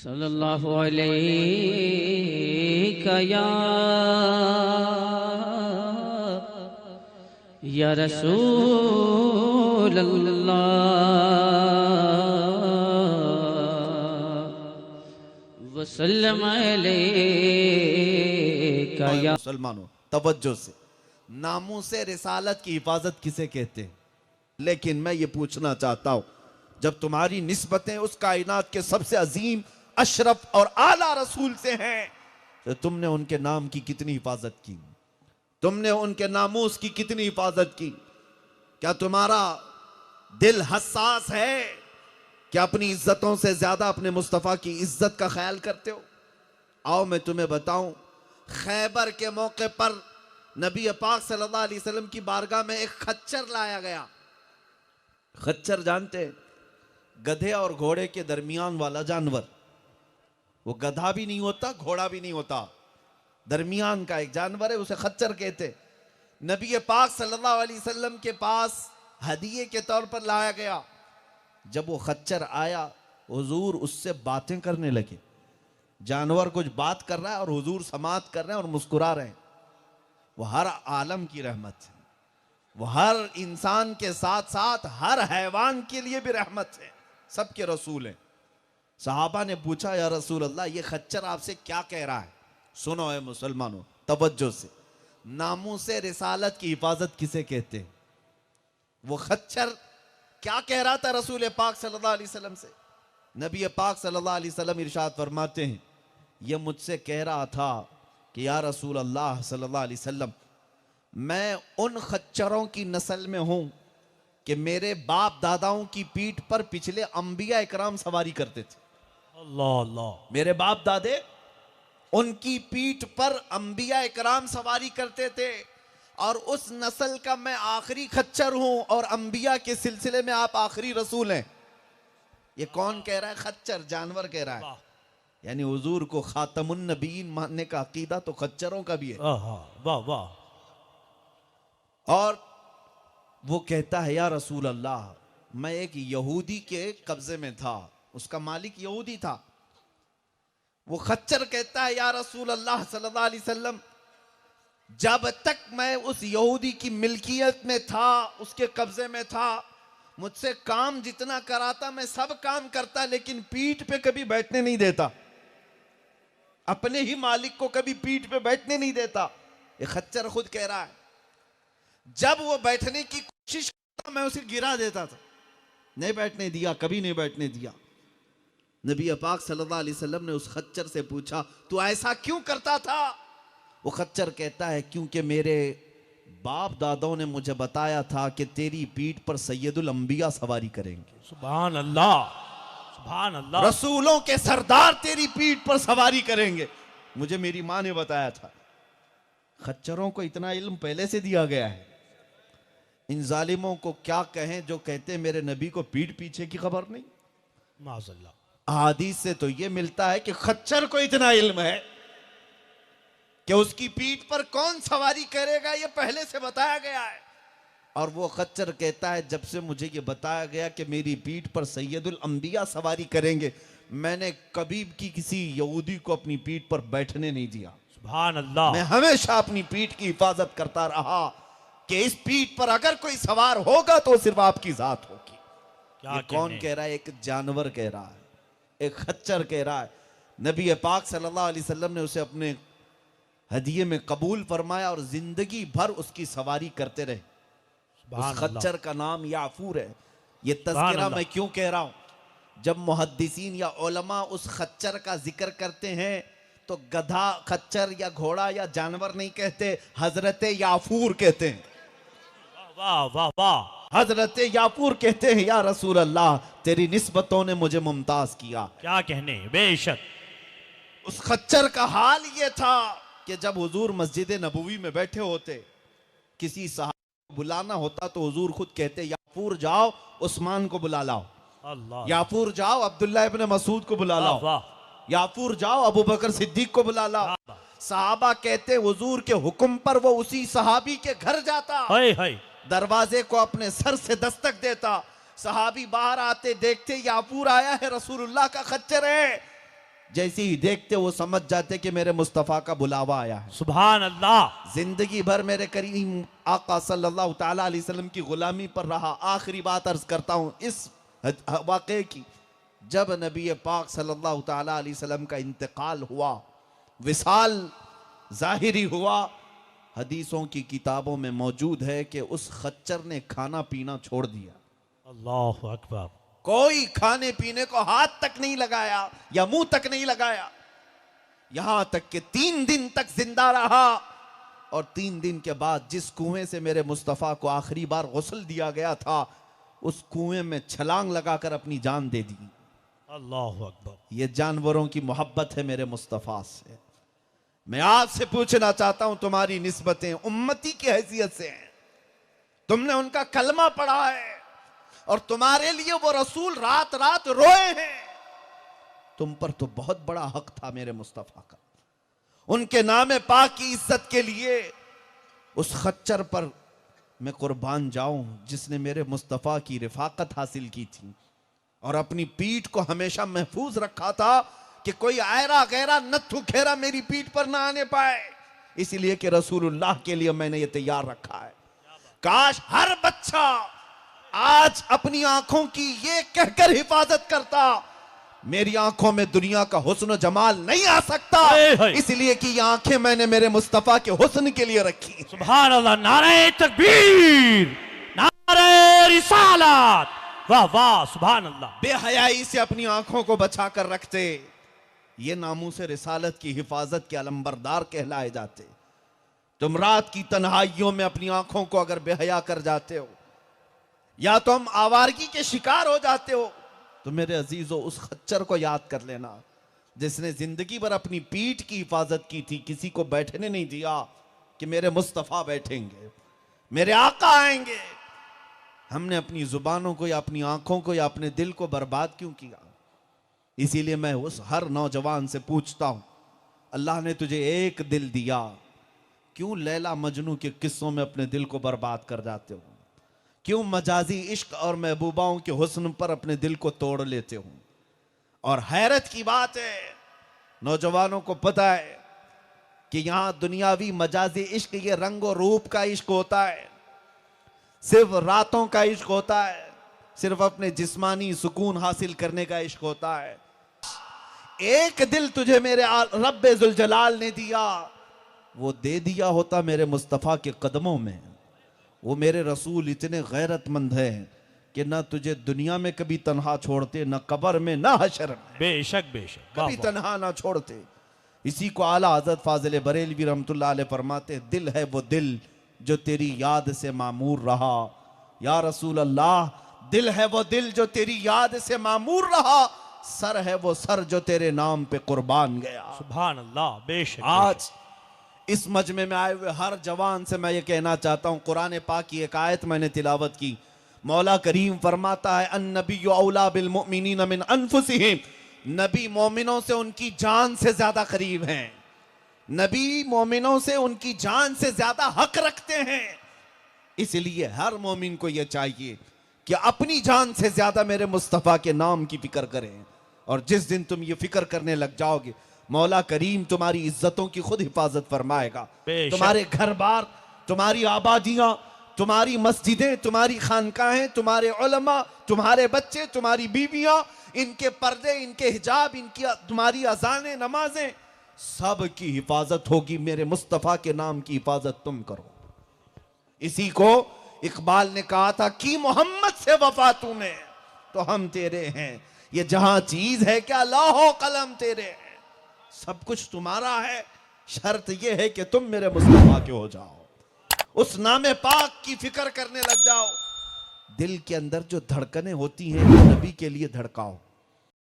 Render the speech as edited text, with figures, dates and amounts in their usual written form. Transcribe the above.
सल्लल्लाहु अलैहि या रसूल अल्लाह वसल्लम अलैका या मुसलमानों तवज्जो से, नामूस रिसालत की हिफाजत किसे कहते हैं? लेकिन मैं ये पूछना चाहता हूं, जब तुम्हारी निस्बतें उस कायनात के सबसे अजीम अशरफ और आला रसूल से हैं, तो तुमने उनके नाम की कितनी हिफाजत की? तुमने उनके नामूस की कितनी हिफाजत की? क्या तुम्हारा दिल हसास है कि अपनी इज्जतों से ज्यादा अपने मुस्तफा की इज्जत का ख्याल करते हो? आओ मैं तुम्हें बताऊं, खैबर के मौके पर नबी पाक सल्लल्लाहु अलैहि वसल्लम की बारगाह में एक खच्चर लाया गया। खच्चर जानते हैं, गधे और घोड़े के दरमियान वाला जानवर। वो गधा भी नहीं होता, घोड़ा भी नहीं होता, दरमियान का एक जानवर है, उसे खच्चर कहते। नबी पाक सल्लल्लाहु अलैहि वसल्लम के पास हदिये के तौर पर लाया गया। जब वो खच्चर आया, हुजूर उससे बातें करने लगे। जानवर कुछ बात कर रहा है और हुजूर समात कर रहे हैं और मुस्कुरा रहे हैं। वो हर आलम की रहमत है, वो हर इंसान के साथ साथ हर हैवान के लिए भी रहमत है, सबके रसूल हैं। सहाबा ने पूछा, या रसूल अल्लाह, ये खच्चर आपसे क्या कह रहा है? सुनो है मुसलमानों तवज्जो से, नामूस रिसालत की हिफाजत किसे कहते हैं? वो खच्चर क्या कह रहा था रसूल पाक सल्लल्लाहु अलैहि वसल्लम से? नबी पाक सल्लल्लाहु अलैहि वसल्लम इरशाद फरमाते हैं, यह मुझसे कह रहा था कि या रसूल अल्लाह सल्लल्लाहु अलैहि वसल्लम, मैं उन खच्चरों की नस्ल में हूं कि मेरे बाप दादाओं की पीठ पर पिछले अंबिया इकराम सवारी करते थे। अल्लाह अल्लाह। मेरे बाप दादे, उनकी पीठ पर अंबिया इकराम सवारी करते थे, और उस नस्ल का मैं आखिरी खच्चर हूं, और अंबिया के सिलसिले में आप आखिरी रसूल हैं। ये कौन कह रहा है? खच्चर, जानवर कह रहा है। यानी हुजूर को खातमुन नबीन मानने का अकीदा तो खच्चरों का भी है। वाह वाह। और वो कहता है, या रसूल अल्लाह, मैं एक यहूदी के कब्जे में था, उसका मालिक यहूदी था। वो खच्चर कहता है, या रसूल अल्लाह सल्लल्लाहु अलैहि वसल्लम, जब तक मैं उस यहूदी की मिल्कियत में था, उसके कब्जे में था, मुझसे काम जितना कराता मैं सब काम करता, लेकिन पीठ पे कभी बैठने नहीं देता, अपने ही मालिक को कभी पीठ पे बैठने नहीं देता। ये खच्चर खुद कह रहा है। जब वो बैठने की कोशिश करता, मैं उसे गिरा देता था, नहीं बैठने दिया, कभी नहीं बैठने दिया। नबी पाक सल्लल्लाहु अलैहि वसल्लम ने उस खच्चर से पूछा, तू ऐसा क्यों करता था? वो खच्चर कहता है, क्योंकि मेरे बाप दादाओं ने मुझे बताया था कि तेरी पीठ पर सैयदुल अंबिया सवारी करेंगे। सुभान अल्लाह, सुभान अल्लाह। रसूलों के सरदार तेरी पीठ पर सवारी करेंगे, मुझे मेरी मां ने बताया था। खच्चरों को इतना इल्म पहले से दिया गया है। इन जालिमों को क्या कहें जो कहते मेरे नबी को पीठ पीछे की खबर नहीं। माज़अल्लाह। हादीस से तो यह मिलता है कि खच्चर को इतना इल्म है कि उसकी पीठ पर कौन सवारी करेगा, यह पहले से बताया गया है। और वो खच्चर कहता है, जब से मुझे ये बताया गया कि मेरी पीठ पर सैयदुल अंबिया सवारी करेंगे, मैंने कभी की किसी यहूदी को अपनी पीठ पर बैठने नहीं दिया। सुभान अल्लाह। मैं हमेशा अपनी पीठ की हिफाजत करता रहा कि इस पीठ पर अगर कोई सवार होगा तो सिर्फ आपकी जात होगी। क्या ये कौन कह रहा है? एक जानवर कह रहा है, एक खच्चर कह रहा है। नबी पाक सल्लल्लाहु अलैहि वसल्लम ने उसे अपने हदिये में कबूल फरमाया और जिंदगी भर उसकी सवारी करते रहे। उस खच्चर का नाम याफूर है। ये तज़किरा मैं क्यों कह रहा हूं? जब मुहद्दिसीन या उलमा उस खच्चर का जिक्र करते हैं तो गधा, खच्चर या घोड़ा या जानवर नहीं कहते, हजरत याफूर कहते हैं। वाह वाह वाह। हजरत याफूर कहते हैं, या रसूल अल्लाह, तेरी निस्बतों ने मुझे मुमताज किया। क्या कहने, बेशक। उस खच्चर का हाल यह था कि जब हुजूर मस्जिद नबवी में बैठे होते, किसी सहाबा को बुलाना होता तो हुजूर खुद कहते, याफूर जाओ उस्मान को बुला लाओ, अल्लाह। याफूर जाओ अब्दुल्ला इब्न मसूद को बुला लाओ, वाह। याफूर जाओ अबू बकर सिद्दीक को बुला लाओ। सहाबा कहते, हुजूर के हुक्म पर वो उसी सहाबी के घर जाता, हाय हाय। दरवाजे को अपने सर से दस्तक देता। सहाबी बाहर आते, देखते याफूर आया है, रसूलुल्लाह का खच्चर है। जैसे ही देखते वो समझ जाते कि मेरे मुस्तफ़ा का बुलावा आया है। सुभान अल्लाह। जिंदगी भर मेरे करीम आका सल्लल्लाहु ताला अलैहि वसल्लम की गुलामी पर रहा। आखिरी बात अर्ज करता हूं इस वाक़े की, जब नबी पाक सल्लल्लाहु ताला अलैहि वसल्लम का इंतकाल हुआ, विसाल जाहिरी हुआ, हदीसों की किताबों में मौजूद है कि उस खच्चर ने खाना पीना छोड़ दिया। अल्लाहु अकबर। कोई खाने पीने को हाथ तक नहीं लगाया या मुंह तक नहीं लगाया, यहां तक कि 3 दिन तक जिंदा रहा। और 3 दिन के बाद जिस कुएं से मेरे मुस्तफ़ा को आखिरी बार गुस्ल दिया गया था, उस कुएं में छलांग लगाकर अपनी जान दे दी। अल्लाहु अकबर। ये जानवरों की मोहब्बत है मेरे मुस्तफ़ा से। मैं आपसे पूछना चाहता हूं, तुम्हारी निस्बतें उम्मती की हैसियत से हैं, तुमने उनका कलमा पढ़ा है और तुम्हारे लिए वो रसूल रात रात रोए हैं। तुम पर तो बहुत बड़ा हक था मेरे मुस्तफ़ा का। उनके नामे पाक की इज्जत के लिए उस खच्चर पर मैं कुर्बान जाऊं जिसने मेरे मुस्तफ़ा की रिफाकत हासिल की थी और अपनी पीठ को हमेशा महफूज रखा था कि कोई आयरा गैरा नत्थु खेरा मेरी पीठ पर ना आने पाए, इसलिए कि रसूलुल्लाह के लिए मैंने ये तैयार रखा है। काश हर बच्चा आज अपनी आंखों की ये कहकर हिफाजत करता, मेरी आंखों में दुनिया का हुस्न जमाल नहीं आ सकता, इसलिए कि ये आंखें मैंने मेरे मुस्तफ़ा के हुस्न के लिए रखी। सुभान अल्लाह। नारे तकबीर, नारे रिसालत, वाह वाह, सुभान अल्लाह। बेहयाई से अपनी आंखों को बचा कर रखते, ये नामूस रिसालत की हिफाजत के अलंबरदार कहलाए जाते। तुम रात की तन्हाइयों में अपनी आंखों को अगर बेहया कर जाते हो या तुम आवारगी के शिकार हो जाते हो, तो मेरे अजीजों उस खच्चर को याद कर लेना जिसने जिंदगी भर अपनी पीठ की हिफाजत की थी, किसी को बैठने नहीं दिया कि मेरे मुस्तफ़ा बैठेंगे, मेरे आका आएंगे। हमने अपनी जुबानों को या अपनी आंखों को या अपने दिल को बर्बाद क्यों किया? इसीलिए मैं उस हर नौजवान से पूछता हूं, अल्लाह ने तुझे एक दिल दिया, क्यों लैला मजनू के किस्सों में अपने दिल को बर्बाद कर जाते हो? क्यों मजाजी इश्क और महबूबाओं के हुस्न पर अपने दिल को तोड़ लेते हो? और हैरत की बात है, नौजवानों को पता है कि यहां दुनियावी मजाजी इश्क ये रंग और रूप का इश्क होता है, सिर्फ रातों का इश्क होता है, सिर्फ अपने जिस्मानी सुकून हासिल करने का इश्क होता है। एक दिल तुझे मेरे रब्बे जुल जलाल ने दिया, वो दे दिया होता मेरे मुस्तफ़ा के कदमों में। वो मेरे रसूल इतने गैरतमंद हैं कि ना तुझे दुनिया में कभी तन्हा छोड़ते, ना कब्र में, ना हशर में, बेशक बेशक, कभी तन्हा ना छोड़ते। इसी को आला हज़रत फाजिल बरेलवी रहमतुल्लाह अलैह फरमाते, दिल है वो दिल जो तेरी याद से मामूर रहा। या रसूल अल्लाह, दिल है वो दिल जो तेरी याद से मामूर रहा, सर है वो सर जो तेरे नाम पे कुर्बान गया। सुभान अल्लाह, बेशक। आज इस मजमे में आए हुए हर जवान से मैं ये कहना चाहता हूँ, कुरान पाक की एक आयत मैंने तिलावत की। मौला करीम फरमाता है, अन्नबिय्यु औला बिल मुमिनीन मिन अनफुसिहिम, नबी मोमिनों से उनकी जान से ज्यादा करीब हैं। नबी मोमिनों से उनकी जान से ज्यादा हक रखते हैं। इसलिए हर मोमिन को यह चाहिए कि अपनी जान से ज्यादा मेरे मुस्तफ़ा के नाम की फिक्र करें। और जिस दिन तुम ये फिक्र करने लग जाओगे, मौला करीम तुम्हारी इज्जतों की खुद हिफाजत फरमाएगा। तुम्हारे घर बार, तुम्हारी आबादियां, तुम्हारी मस्जिदें, तुम्हारी खानकाहें, तुम्हारे उलमा, तुम्हारे बच्चे, तुम्हारी बीवियां, इनके पर्दे, इनके हिजाब, इनकी तुम्हारी अजानें, नमाजें, सब की हिफाजत होगी। मेरे मुस्तफ़ा के नाम की हिफाजत तुम करो। इसी को इकबाल ने कहा था कि मोहम्मद से वफा तूने तो हम तेरे हैं, ये जहां चीज है क्या लाहो कलम तेरे हैं। सब कुछ तुम्हारा है, शर्त यह है कि तुम मेरे मुस्तफ़ा के हो जाओ, उस नामे पाक की फिक्र करने लग जाओ। दिल के अंदर जो धड़कनें होती हैं, नबी के लिए धड़काओ।